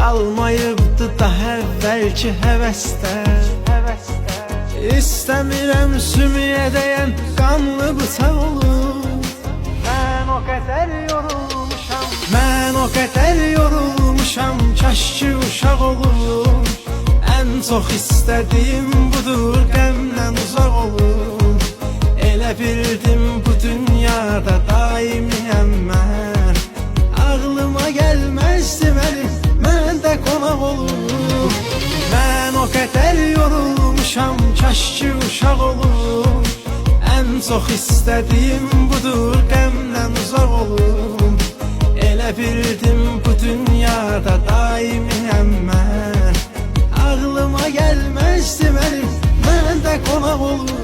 qalmayıbdı daha əvvəlki həvəslər. İstəmirəm sümüyə dəyən qanlı bıçaq olur. Mən o qədər yorulmuşam, mən o qədər yorulmuşam, kaş ki uşaq olur. Ən çox istədiyim budur, qəmdən uzaq olur. Elə bildim bu dünyada daimiyəm mən. Ağlıma gəlməzdi mənim, mən də qonaq olur. Mən o qədər yorulmuşam, kaş ki uşaq olur. Ən çox istədiyim budur, qəmdən uzaq olur. Elə bildim bu dünyada daimiyəm mən. Ağlıma gəlməzdi mənim, mən də qonaq olur.